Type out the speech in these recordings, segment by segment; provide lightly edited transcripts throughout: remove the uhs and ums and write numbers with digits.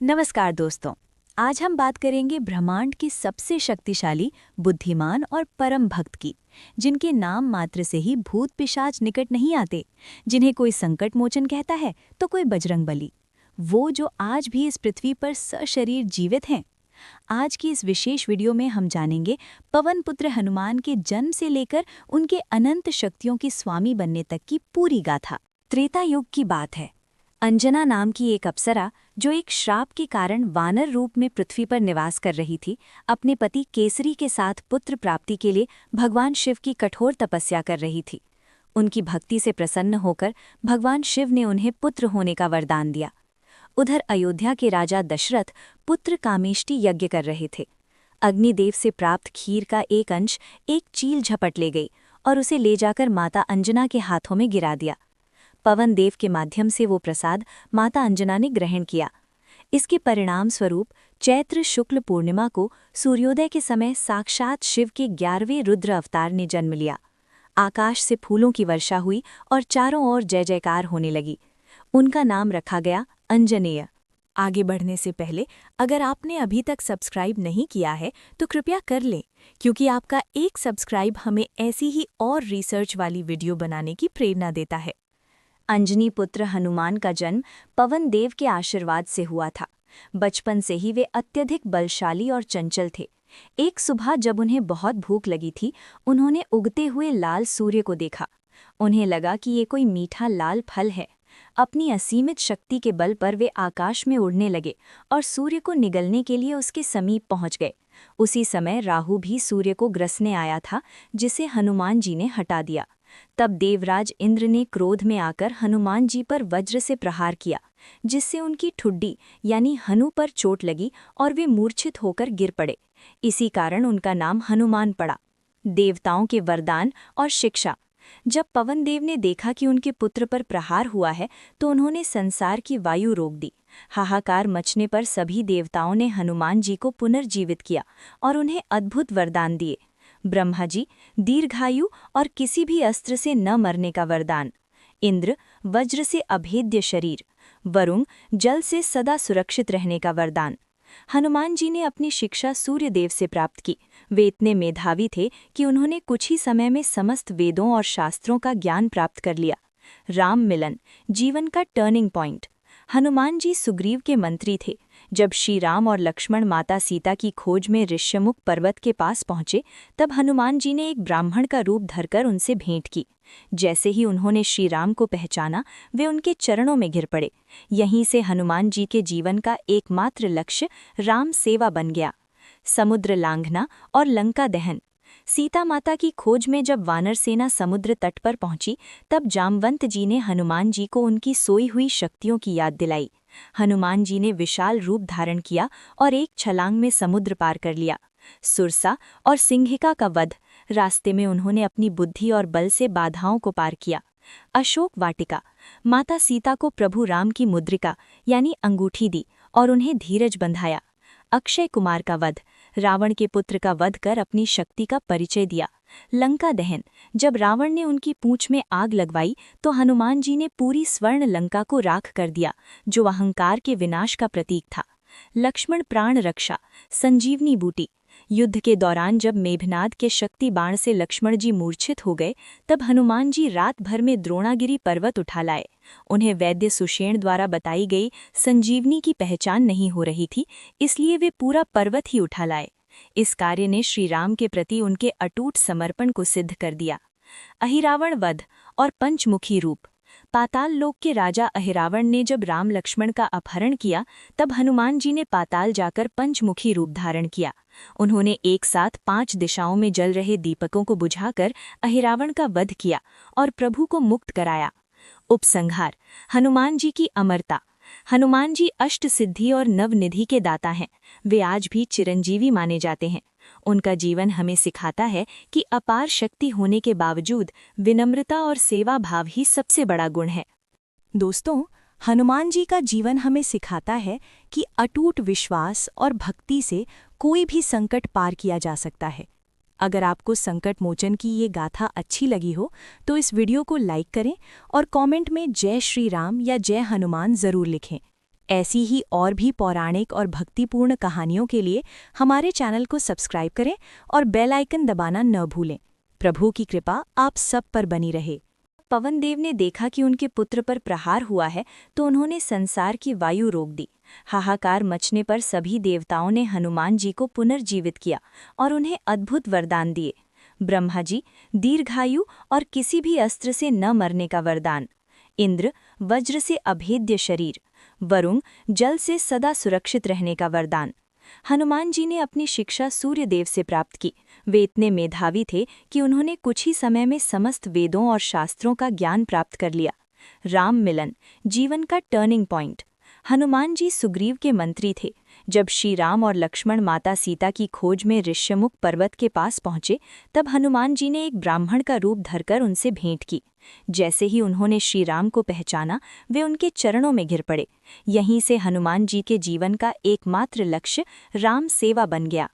नमस्कार दोस्तों। आज हम बात करेंगे ब्रह्मांड की सबसे शक्तिशाली, बुद्धिमान और परम भक्त की, जिनके नाम मात्र से ही भूत पिशाच निकट नहीं आते, जिन्हें कोई संकट मोचन कहता है तो कोई बजरंगबली, वो जो आज भी इस पृथ्वी पर सशरीर जीवित हैं। आज की इस विशेष वीडियो में हम जानेंगे पवन पुत्र हनुमान के जन्म से लेकर उनके अनंत शक्तियों की स्वामी बनने तक की पूरी गाथा। त्रेता युग की बात है। अंजना नाम की एक अप्सरा, जो एक श्राप के कारण वानर रूप में पृथ्वी पर निवास कर रही थी, अपने पति केसरी के साथ पुत्र प्राप्ति के लिए भगवान शिव की कठोर तपस्या कर रही थी। उनकी भक्ति से प्रसन्न होकर भगवान शिव ने उन्हें पुत्र होने का वरदान दिया। उधर अयोध्या के राजा दशरथ पुत्र कामेष्टि यज्ञ कर रहे थे। अग्निदेव से प्राप्त खीर का एक अंश एक चील झपट ले गई और उसे ले जाकर माता अंजना के हाथों में गिरा दिया। पवन देव के माध्यम से वो प्रसाद माता अंजना ने ग्रहण किया। इसके परिणाम स्वरूप चैत्र शुक्ल पूर्णिमा को सूर्योदय के समय साक्षात शिव के 11वें रुद्र अवतार ने जन्म लिया। आकाश से फूलों की वर्षा हुई और चारों ओर जय जयकार होने लगी। उनका नाम रखा गया अंजनेय। आगे बढ़ने से पहले अगर आपने अभी तक सब्सक्राइब नहीं किया है तो कृपया कर लें, क्योंकि आपका एक सब्सक्राइब हमें ऐसी ही और रिसर्च वाली वीडियो बनाने की प्रेरणा देता है। अंजनी पुत्र हनुमान का जन्म पवन देव के आशीर्वाद से हुआ था। बचपन से ही वे अत्यधिक बलशाली और चंचल थे। एक सुबह जब उन्हें बहुत भूख लगी थी, उन्होंने उगते हुए लाल सूर्य को देखा। उन्हें लगा कि ये कोई मीठा लाल फल है। अपनी असीमित शक्ति के बल पर वे आकाश में उड़ने लगे और सूर्य को निगलने के लिए उसके समीप पहुंच गए। उसी समय राहु भी सूर्य को ग्रसने आया था, जिसे हनुमान जी ने हटा दिया। तब देवराज इंद्र ने क्रोध में आकर हनुमान जी पर वज्र से प्रहार किया, जिससे उनकी ठुड्डी यानी हनु पर चोट लगी और वे मूर्छित होकर गिर पड़े। इसी कारण उनका नाम हनुमान पड़ा। देवताओं के वरदान और शिक्षा। जब पवन देव ने देखा कि उनके पुत्र पर प्रहार हुआ है, तो उन्होंने संसार की वायु रोक दी। हाहाकार मचने पर सभी देवताओं ने हनुमान जी को पुनर्जीवित किया और उन्हें अद्भुत वरदान दिए। ब्रह्मा जी दीर्घायु और किसी भी अस्त्र से न मरने का वरदान। इंद्र वज्र से अभेद्य शरीर। वरुण जल से सदा सुरक्षित रहने का वरदान। हनुमान जी ने अपनी शिक्षा सूर्यदेव से प्राप्त की। वे इतने मेधावी थे कि उन्होंने कुछ ही समय में समस्त वेदों और शास्त्रों का ज्ञान प्राप्त कर लिया। राम मिलन जीवन का टर्निंग पॉइंट। हनुमान जी सुग्रीव के मंत्री थे। जब श्री राम और लक्ष्मण माता सीता की खोज में ऋष्यमुख पर्वत के पास पहुंचे, तब हनुमान जी ने एक ब्राह्मण का रूप धरकर उनसे भेंट की। जैसे ही उन्होंने श्री राम को पहचाना, वे उनके चरणों में गिर पड़े। यहीं से हनुमान जी के जीवन का एकमात्र लक्ष्य राम सेवा बन गया। समुद्र लांघना और लंका दहन। सीता माता की खोज में जब वानर सेना समुद्र तट पर पहुंची, तब जामवंत जी ने हनुमान जी को उनकी सोई हुई शक्तियों की याद दिलाई। हनुमान जी ने विशाल रूप धारण किया और एक छलांग में समुद्र पार कर लिया। सुरसा और सिंहिका का वध। रास्ते में उन्होंने अपनी बुद्धि और बल से बाधाओं को पार किया। अशोक वाटिका। माता सीता को प्रभु राम की मुद्रिका यानी अंगूठी दी और उन्हें धीरज बंधाया। अक्षय कुमार का वध। रावण के पुत्र का वध कर अपनी शक्ति का परिचय दिया। लंका दहन। जब रावण ने उनकी पूंछ में आग लगवाई, तो हनुमान जी ने पूरी स्वर्ण लंका को राख कर दिया, जो अहंकार के विनाश का प्रतीक था। लक्ष्मण प्राण रक्षा। संजीवनी बूटी। युद्ध के दौरान जब मेघनाद के शक्ति बाण से लक्ष्मण जी मूर्छित हो गए, तब हनुमान जी रात भर में द्रोणागिरी पर्वत उठा लाए। उन्हें वैद्य सुषेण द्वारा बताई गई संजीवनी की पहचान नहीं हो रही थी, इसलिए वे पूरा पर्वत ही उठा लाए। इस कार्य ने श्री राम के प्रति उनके अटूट समर्पण को सिद्ध कर दिया। अहिरावण वध और पंचमुखी रूप। पाताल लोक के राजा अहिरावण ने जब राम लक्ष्मण का अपहरण किया, तब हनुमान जी ने पाताल जाकर पंचमुखी रूप धारण किया। उन्होंने एक साथ 5 दिशाओं में जल रहे दीपकों को बुझाकर अहिरावण का वध किया और प्रभु को मुक्त कराया। उपसंहार। हनुमान जी की अमरता। हनुमान जी अष्ट सिद्धि और नवनिधि के दाता हैं। वे आज भी चिरंजीवी माने जाते हैं। उनका जीवन हमें सिखाता है कि अपार शक्ति होने के बावजूद विनम्रता और सेवा भाव ही सबसे बड़ा गुण है। दोस्तों, हनुमान जी का जीवन हमें सिखाता है कि अटूट विश्वास और भक्ति से कोई भी संकट पार किया जा सकता है। अगर आपको संकट मोचन की ये गाथा अच्छी लगी हो, तो इस वीडियो को लाइक करें और कमेंट में जय श्री राम या जय हनुमान ज़रूर लिखें। ऐसी ही और भी पौराणिक और भक्तिपूर्ण कहानियों के लिए हमारे चैनल को सब्सक्राइब करें और बेल आइकन दबाना न भूलें। प्रभु की कृपा आप सब पर बनी रहे। पवन देव ने देखा कि उनके पुत्र पर प्रहार हुआ है तो उन्होंने संसार की वायु रोक दी। हाहाकार मचने पर सभी देवताओं ने हनुमान जी को पुनर्जीवित किया और उन्हें अद्भुत वरदान दिए। ब्रह्मा जी दीर्घायु और किसी भी अस्त्र से न मरने का वरदान, इंद्र वज्र से अभेद्य शरीर, वरुण जल से सदा सुरक्षित रहने का वरदान। हनुमान जी ने अपनी शिक्षा सूर्यदेव से प्राप्त की। वे इतने मेधावी थे कि उन्होंने कुछ ही समय में समस्त वेदों और शास्त्रों का ज्ञान प्राप्त कर लिया। राम मिलन जीवन का टर्निंग पॉइंट। हनुमान जी सुग्रीव के मंत्री थे। जब श्री राम और लक्ष्मण माता सीता की खोज में ऋष्यमुख पर्वत के पास पहुंचे, तब हनुमान जी ने एक ब्राह्मण का रूप धरकर उनसे भेंट की। जैसे ही उन्होंने श्री राम को पहचाना, वे उनके चरणों में गिर पड़े। यहीं से हनुमान जी के जीवन का एकमात्र लक्ष्य राम सेवा बन गया।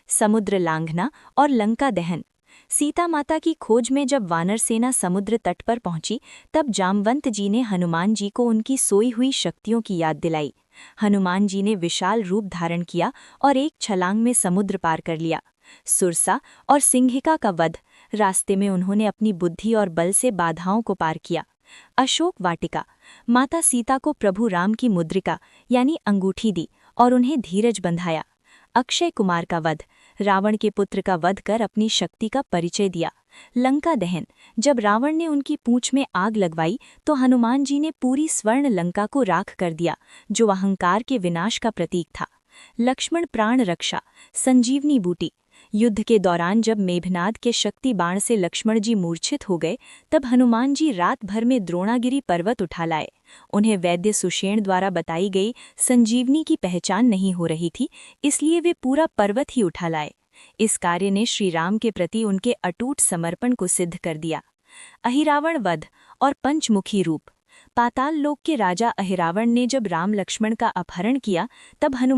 समुद्र लांघना और लंका दहन। सीता माता की खोज में जब वानर सेना समुद्र तट पर पहुंची, तब जामवंत जी ने हनुमान जी को उनकी सोई हुई शक्तियों की याद दिलाई। हनुमान जी ने विशाल रूप धारण किया और एक छलांग में समुद्र पार कर लिया। सुरसा और सिंहिका का वध। रास्ते में उन्होंने अपनी बुद्धि और बल से बाधाओं को पार किया। अशोक वाटिका। माता सीता को प्रभु राम की मुद्रिका यानी अंगूठी दी और उन्हें धीरज बंधाया। अक्षय कुमार का वध। रावण के पुत्र का वध कर अपनी शक्ति का परिचय दिया। लंका दहन। जब रावण ने उनकी पूंछ में आग लगवाई तो हनुमान जी ने पूरी स्वर्ण लंका को राख कर दिया, जो अहंकार के विनाश का प्रतीक था। लक्ष्मण प्राण रक्षा। संजीवनी बूटी। युद्ध के दौरान जब मेघनाद के शक्ति बाण से लक्ष्मण जी मूर्छित हो गए, तब हनुमान जी रात भर में द्रोणागिरी पर्वत उठा लाए। उन्हें वैद्य सुषेण द्वारा बताई गई संजीवनी की पहचान नहीं हो रही थी, इसलिए वे पूरा पर्वत ही उठा लाए। इस कार्य ने श्री राम के प्रति उनके अटूट समर्पण को सिद्ध कर दिया। अहिरावण वध और पंचमुखी रूप। पाताल लोक के राजा अहिरावण ने जब राम लक्ष्मण का अपहरण किया, तब हनुमान